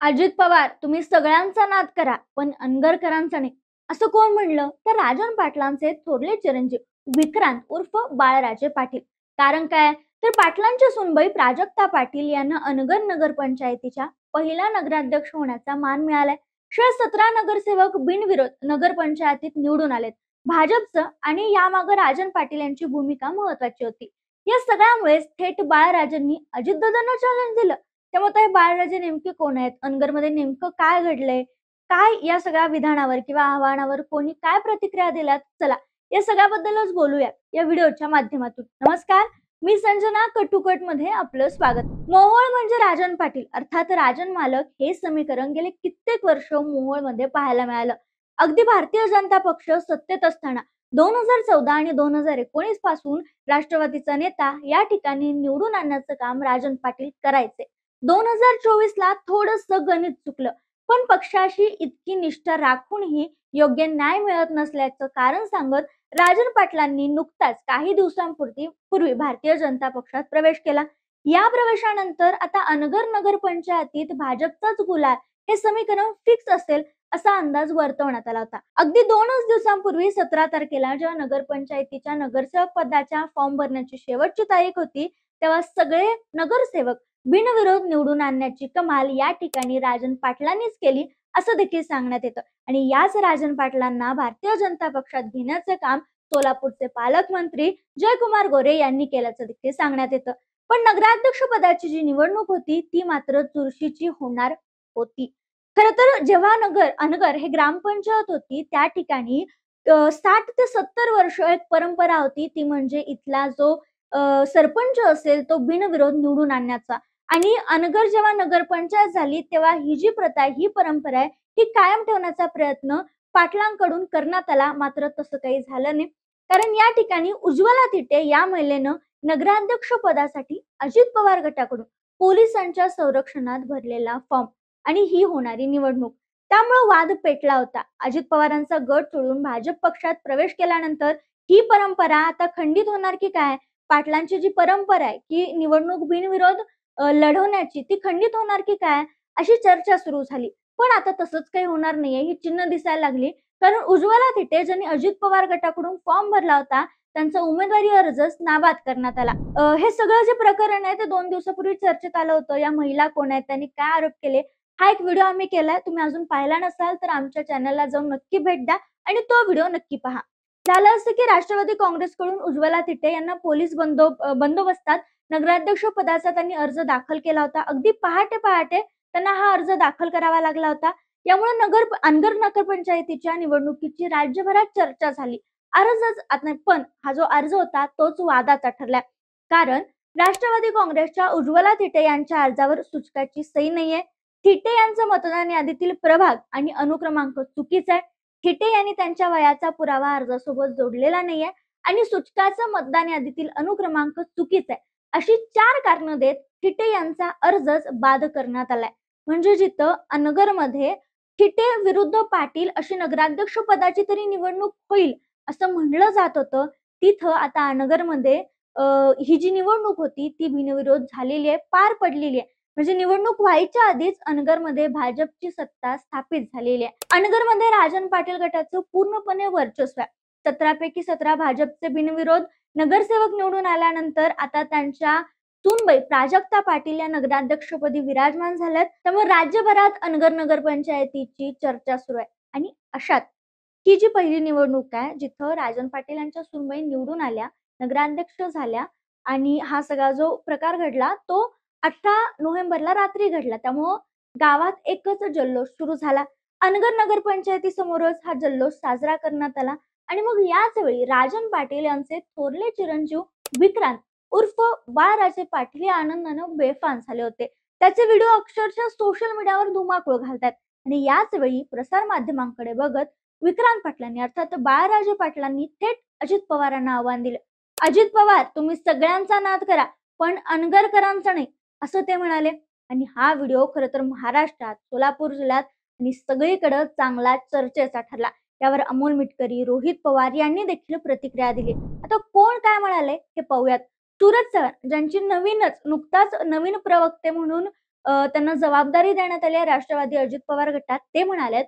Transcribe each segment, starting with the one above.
अजित पवार, तुम्ही सगळ्यांचा नाद करा, पण अनगरकरांचा नाही. असं कोण म्हणलं? तर राजन पाटलांचे थोरले चिरंजीव विक्रांत उर्फ बाळराजे पाटील. कारण काय? तर पाटलांच्या सुनबाई प्राजक्ता पाटील यांना अनगर नगरपंचायतीच्या पहिला नगराध्यक्ष होण्याचा मान मिळालाय. शिवाय 17 नगरसेवक बिनविरोध नगरपंचायतीत निवडून आलेत. भाजपचं आणि यामागे राजन पाटील यांची भूमिका महत्वाची होती. या सगळ्यामुळेच थेट बाळराजांनी अजितदादांना चॅलेंज दिलं. त्यामुळे हे बाळराजे नेमके कोण आहेत? अनगरमध्ये नेमकं काय घडलंय? काय या सगळ्या विधानावर किंवा आव्हानावर कोणी काय प्रतिक्रिया दिल्यात? चला, या सगळ्याबद्दलच बोलूया या व्हिडिओच्या माध्यमातून. नमस्कार, मी संजना कटुकटमध्ये आपलं स्वागत. मोहोळ म्हणजे राजन पाटील अर्थात राजन मालक हे समीकरण गेले कित्येक वर्ष मोहोळमध्ये पाहायला मिळालं. अगदी भारतीय जनता पक्ष सत्तेत असताना 2014 आणि 2019 पासून राष्ट्रवादीचा नेता या ठिकाणी निवडून आणण्याचं काम राजन पाटील करायचे. 2024 ला थोडंसं गणित चुकलं, पण पक्षाशी इतकी निष्ठा राखूनही योग्य न्याय मिळत नसल्याचं कारण सांगत राजन पाटलांनी नुकताच काही दिवसांपूर्वी भारतीय जनता पक्षात प्रवेश केला. या प्रवेशानंतर आता अनगर नगरपंचायतीत भाजपचाच गुलाल हे समीकरण फिक्स असेल असा अंदाज वर्तवण्यात आला होता. अगदी 2च दिवसांपूर्वी 17 तारखेला जेव्हा नगरपंचायतीच्या नगरसेवक पदाच्या फॉर्म भरण्याची शेवटची तारीख होती, तेव्हा सगळे नगरसेवक बिनविरोध निवडून आणण्याची कमाल या ठिकाणी राजन पाटलांनीच केली असं देखील सांगण्यात येतं. आणि याच राजन पाटलांना भारतीय जनता पक्षात घेण्याचं काम सोलापूरचे पालकमंत्री जयकुमार गोरे यांनी केल्याचं देखील सांगण्यात येतं. पण नगराध्यक्ष पदाची जी निवडणूक होती ती मात्र चुरशीची होणार होती. खर तर जेव्हा अनगर हे ग्रामपंचायत होती त्या ठिकाणी 60 ते 70 वर्ष एक परंपरा होती, ती म्हणजे इथला जो सरपंच असेल तो बिनविरोध निवडून आणण्याचा. आणि अनगर जेव्हा नगरपंचायत झाली तेव्हा ही जी प्रथा आहे, ही परंपरा आहे, ही कायम ठेवण्याचा प्रयत्न पाटलांकडून करण्यात आला. मात्र तसं काही झालं नाही, कारण या ठिकाणी उज्ज्वला थिटे या महिलेनं नगराध्यक्ष पदासाठी अजित पवार गटाकडून पोलिसांच्या संरक्षणात भरलेला फॉर्म आणि ही होणारी निवडणूक, त्यामुळे वाद पेटला होता. अजित पवारांचा गट सोडून भाजप पक्षात प्रवेश केल्यानंतर ही परंपरा आता खंडित होणार की काय? पाटलांची जी परंपरा आहे की निवडणूक बिनविरोध लढवण्याची, ती खंडित होणार की काय? अशी चर्चा सुरू झाली. पण आता तसंच काही होणार नाहीये, ही चिन्ह दिसायला लागली. कारण उज्ज्वला थिटे ज्यांनी अजित पवार गटाकडून फॉर्म भरला होता, त्यांचा उमेदवारी अर्जच नाबाद करण्यात आला. हे सगळं जे प्रकरण आहे ते 2 दिवसापूर्वी चर्चेत आलं होतं. या महिला कोण आहेत, त्यांनी काय आरोप केले, हा एक व्हिडिओ आम्ही केलाय. तुम्ही अजून पाहिला नसाल तर आमच्या चॅनलला जाऊन नक्की भेट द्या आणि तो व्हिडिओ नक्की पहा. झालं असं की राष्ट्रवादी काँग्रेसकडून उज्ज्वला थिटे यांना पोलीस बंदोबस्तात नगराध्यक्ष पदाचा त्यांनी अर्ज दाखल केला होता. अगदी पहाटे पहाटे त्यांना हा अर्ज दाखल करावा लागला होता. यामुळे अनगर नगरपंचायतीच्या निवडणुकीची राज्यभरात चर्चा झाली. पण हा जो अर्ज होता तोच वादाचा ठरला. कारण राष्ट्रवादी काँग्रेसच्या उज्ज्वला थिटे यांच्या अर्जावर सूचकाची सही नाहीये. थिटे यांचा मतदान यादीतील प्रभाग आणि अनुक्रमांक चुकीचा आहे. थिटे यांनी त्यांच्या वयाचा पुरावा अर्जासोबत जोडलेला नाहीये आणि सूचकाचा मतदान यादीतील अनुक्रमांक चुकीचा आहे. अशी 4 कारणं देत थिटे यांचा अर्जच बाद करण्यात आलाय. म्हणजे जिथं अनगरमध्ये थिटे विरुद्ध पाटील अशी नगराध्यक्ष पदाची तरी निवडणूक होईल असं म्हणलं जात होतं, तिथं आता अनगरमध्ये ही जी निवडणूक होती ती बिनविरोध झालेली आहे, पार पडलेली आहे. म्हणजे निवडणूक व्हायच्या आधीच अनगरमध्ये भाजपची सत्ता स्थापित झालेली आहे. अनगरमध्ये राजन पाटील गटाचं पूर्णपणे वर्चस्व आहे. 17 पैकी 17 भाजपचे बिनविरोध नगरसेवक निवडून आल्यानंतर आता त्यांच्या सूनबाई प्राजक्ता पाटील या नगराध्यक्षपदी विराजमान झाल्यात. त्यामुळे राज्यभरात अनगर नगरपंचायतीची चर्चा सुरू आहे. आणि अशात ही जी पहिली निवडणूक आहे जिथं राजन पाटील यांच्या सूनबाई निवडून आल्या, नगराध्यक्ष झाल्या आणि हा सगळा जो प्रकार घडला तो 18 नोव्हेंबरला रात्री घडला. त्यामुळं गावात एकच जल्लोष सुरू झाला. अनगर नगरपंचायतीसमोरच हा जल्लोष साजरा करण्यात आला. आणि मग याच वेळी राजन पाटील यांचे थोरले चिरंजीव विक्रांत उर्फ बाळराजे पाटील हे आनंदानं बेफाम झाले होते. त्याचे व्हिडिओ अक्षरशः सोशल मीडियावर धुमाकूळ घालतात. आणि याच वेळी प्रसार माध्यमांकडे बघत विक्रांत पाटलांनी अर्थात बाळराजे पाटलांनी थेट अजित पवारांना आव्हान दिलं. अजित पवार, तुम्ही सगळ्यांचा नाद करा, पण अनगरकरांचा नाही, असं ते म्हणाले. आणि हा व्हिडिओ खरं तर महाराष्ट्रात, सोलापूर जिल्ह्यात आणि सगळीकडे चांगला चर्चेचा ठरला. यावर अमोल मिटकरी, रोहित पवार यांनी देखील प्रतिक्रिया दिली. आता कोण काय म्हणाले हे पाहूयात. सूरज चव्हाण ज्यांची नुकताच नवीन प्रवक्ते म्हणून त्यांना जबाबदारी देण्यात आली आहे राष्ट्रवादी अजित पवार गटात. ते म्हणालेत,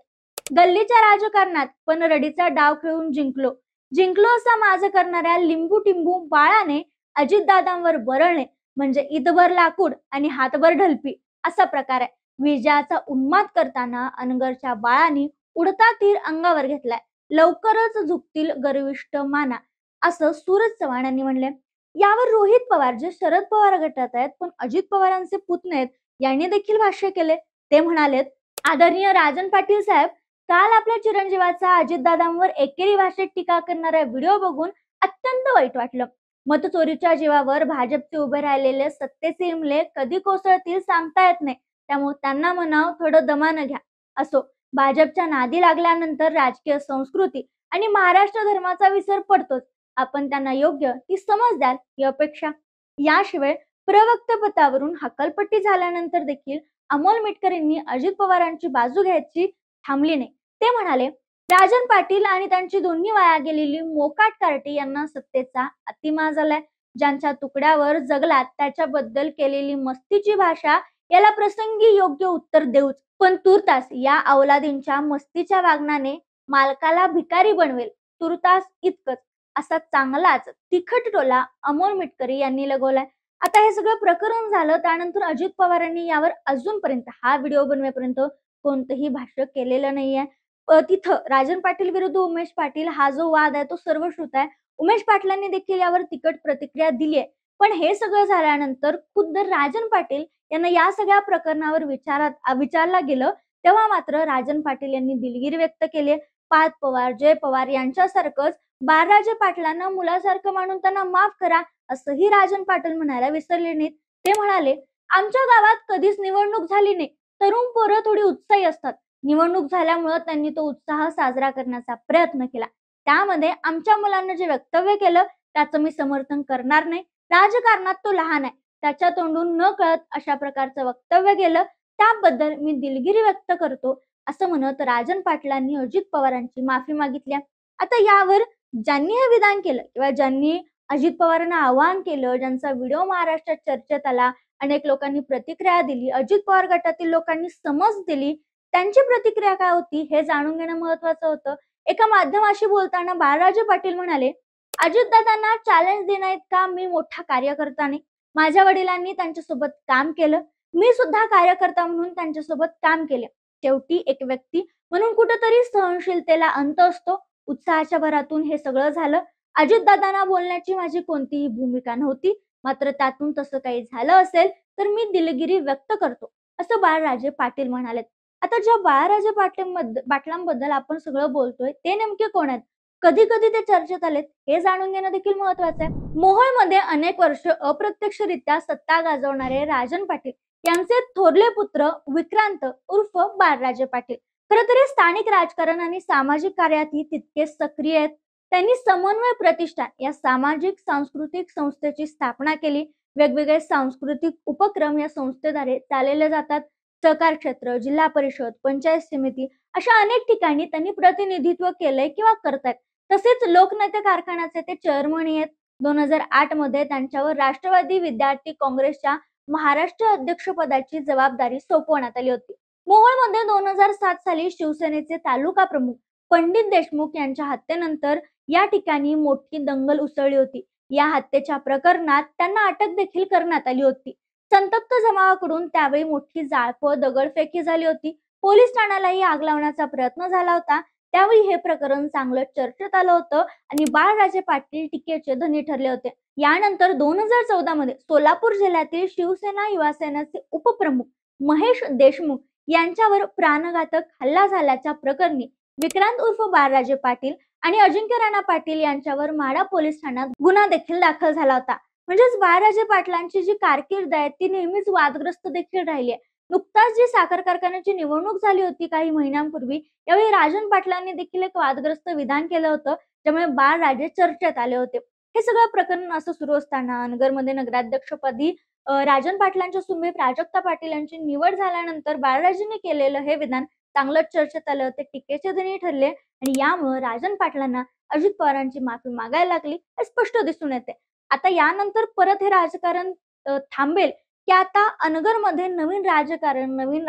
गल्लीच्या राजकारणात पण रडीचा डाव खेळून जिंकलो. जिंकलो असा माझं करणाऱ्या लिंबू टिंबू बाळाने अजितदादांवर बरळणे म्हणजे ईदभर लाकूड आणि हातभर ढलपी असा प्रकार आहे. विजयाचा उन्माद करताना अनगरच्या बाळांनी उडता तीर अंगावर घेतलाय. लवकरच झुकतील गर्विष्ठ माना असं सूरज चव्हाण यांनी म्हणले. यावर रोहित पवार जे शरद पवार गटात आहेत पण अजित पवारांचे पुतणे आहेत यांनी देखील भाष्य केले. ते म्हणालेत, आदरणीय राजन पाटील साहेब, काल आपल्या चिरंजीवाचा अजितदादांवर एकेरी भाषेत टीका करणारा व्हिडिओ बघून अत्यंत वाईट वाटलं. मतचोरीच्या जीवावर भाजपचे उभे राहिलेले सत्तेचे इमले कधी कोसळतील सांगता येत नाही. त्यामुळे त्यांना म्हणावं थोडं दमानं घ्या. असो, भाजपच्या नादी लागल्यानंतर राजकीय संस्कृती आणि महाराष्ट्र धर्माचा विसर पडतोच. आपण त्यांना योग्य ती समज द्याल ही अपेक्षा. याशिवाय प्रवक्तपदावरून हकालपट्टी झाल्यानंतर देखील अमोल मिटकरींनी अजित पवारांची बाजू घ्यायची थांबली नाही. ते म्हणाले, राजन पाटील आणि त्यांची दोन्ही वाया गेलेली मोकाट कार्टी यांना सत्तेचा अतिमाज झालाय. ज्यांच्या तुकड्यावर जगलात त्याच्याबद्दल केलेली मस्तीची भाषा याला प्रसंगी योग्य उत्तर देऊच, पण तुर्तास या अवलादींच्या मस्तीच्या वागण्याने मालकाला भिकारी बनवेल, तुर्तास इतकंच असा चांगलाच तिखट टोला अमोल मिटकरी यांनी लगवलाय. आता हे सगळं प्रकरण झालं त्यानंतर अजित पवारांनी यावर अजूनपर्यंत हा व्हिडिओ बनवेपर्यंत कोणतंही भाष्य केलेलं नाहीये. तिथं राजन पाटील विरुद्ध उमेश पाटील हा जो वाद आहे तो सर्वश्रुत आहे. उमेश पाटलांनी देखील यावर तिखट प्रतिक्रिया दिली आहे. पण हे सगळं झाल्यानंतर खुद्द राजन पाटील यांना या सगळ्या प्रकरणावर विचारला गेलं तेव्हा मात्र राजन पाटील यांनी दिलगिरी व्यक्त केली. पार्थ पवार, जय पवार यांच्यासारखंच बाळराजे पाटलांना मुलासारखं मानून त्यांना माफ करा असंही राजन पाटील म्हणायला विसरले नाहीत. ते म्हणाले, आमच्या गावात कधीच निवडणूक झाली नाही. तरुण पोरं थोडी उत्साही असतात. निवडणूक झाल्यामुळे त्यांनी तो उत्साह साजरा करण्याचा प्रयत्न केला. त्यामध्ये आमच्या मुलांना जे वक्तव्य केलं त्याचं मी समर्थन करणार नाही. राजकारणात तो लहान आहे. त्याच्या तोंडून न कळत अशा प्रकारचं वक्तव्य केलं त्याबद्दल मी दिलगिरी व्यक्त करतो असं म्हणत राजन पाटलांनी अजित पवारांची माफी मागितली. आता यावर ज्यांनी हे विधान केलं किंवा ज्यांनी अजित पवारांना आवाहन केलं, ज्यांचा व्हिडिओ महाराष्ट्रात चर्चेत आला, अनेक लोकांनी प्रतिक्रिया दिली, अजित पवार गटातील लोकांनी समज दिली, त्यांची प्रतिक्रिया काय होती हे जाणून घेणं महत्वाचं होतं. एका माध्यमाशी बोलताना बाळराजे पाटील म्हणाले, अजितदादांना चॅलेंज देण्याइतका मी मोठा कार्यकर्ता नाही. माझ्या वडिलांनी त्यांच्यासोबत काम केलं. मी सुद्धा कार्यकर्ता म्हणून त्यांच्यासोबत काम केले. शेवटी एक व्यक्ती म्हणून कुठेतरी सहनशीलतेला अंत असतो. उत्साहाच्या भरातून हे सगळं झालं. अजितदादांना बोलण्याची माझी कोणतीही भूमिका नव्हती. मात्र त्यातून तसं काही झालं असेल तर मी दिलगिरी व्यक्त करतो असं बाळराजे पाटील म्हणाले. आता ज्या बाळराजे पाटलांबद्दल आपण सगळं बोलतोय ते नेमके कोण आहेत, कधी कधी ते चर्चेत आलेत हे जाणून घेणं देखील महत्वाचं आहे. मोहोळमध्ये अनेक वर्ष अप्रत्यक्षरित्या सत्ता गाजवणारे राजन पाटील यांचे थोरले पुत्र विक्रांत उर्फ बाळराजे पाटील खरं तर स्थानिक राजकारण आणि सामाजिक कार्यातही तितकेच सक्रिय आहेत. त्यांनी समन्वय प्रतिष्ठान या सामाजिक सांस्कृतिक संस्थेची स्थापना केली. वेगवेगळे सांस्कृतिक उपक्रम या संस्थेद्वारे चालवले जातात. सहकार क्षेत्र, जिल्हा परिषद, पंचायत समिती अशा अनेक ठिकाणी त्यांनी प्रतिनिधित्व केलंय किंवा करतायत. तसेच लोकनेते कारखान्याचे ते चेअरमन आहेत. 2008 मध्ये त्यांच्यावर राष्ट्रवादी विद्यार्थी काँग्रेसच्या महाराष्ट्र अध्यक्षपदाची जबाबदारी सोपवण्यात आली होती. मोहोळमध्ये 2007 साली शिवसेनेचे तालुका प्रमुख पंडित देशमुख यांच्या हत्येनंतर या ठिकाणी मोठी दंगल उसळली होती. या हत्येच्या प्रकरणात त्यांना अटक देखील करण्यात आली होती. संतप्त जमावाकडून त्यावेळी मोठी जाळपोळ दगडफेकी झाली होती. पोलीस ठाण्यालाही आग लावण्याचा प्रयत्न झाला होता. त्यावेळी हे प्रकरण चांगलं चर्चेत आलं होतं आणि बाळराजे पाटील टीकेचे धनी ठरले होते. यानंतर 2014 मध्ये सोलापूर जिल्ह्यातील शिवसेना युवा सेनेचे उपप्रमुख महेश देशमुख यांच्यावर प्राणघातक हल्ला झाल्याच्या प्रकरणी विक्रांत उर्फ बाळराजे पाटील आणि अजिंक्य राणा पाटील यांच्यावर माढा पोलीस ठाण्यात गुन्हा देखील दाखल झाला होता. म्हणजेच बाळराजे पाटलांची जी कारकीर्द आहे ती नेहमीच वादग्रस्त देखील राहिली आहे. नुकताच जी साखर कारखान्याची निवडणूक झाली होती काही महिन्यांपूर्वी, यावेळी राजन पाटलांनी देखील एक वादग्रस्त विधान केलं होतं ज्यामुळे बाळराजे चर्चेत आले होते. हे सगळं प्रकरण असं सुरू असताना अनगरमध्ये नगराध्यक्षपदी राजन पाटलांच्या सुंबे प्राजक्ता पाटील यांची निवड झाल्यानंतर बाळराजेंनी केलेलं हे विधान चांगलंच चर्चेत आलं. ते टीकेचे धनी ठरले आणि यामुळे राजन पाटलांना अजित पवारांची माफी मागायला लागली हे स्पष्ट दिसून येते. आता यानंतर परत हे राजकारण थांबेल की आता अनगरमध्ये नवीन राजकारण, नवीन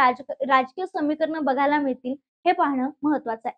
राजकीय समीकरणं बघायला मिळतील, हे पाहणं महत्वाचं आहे.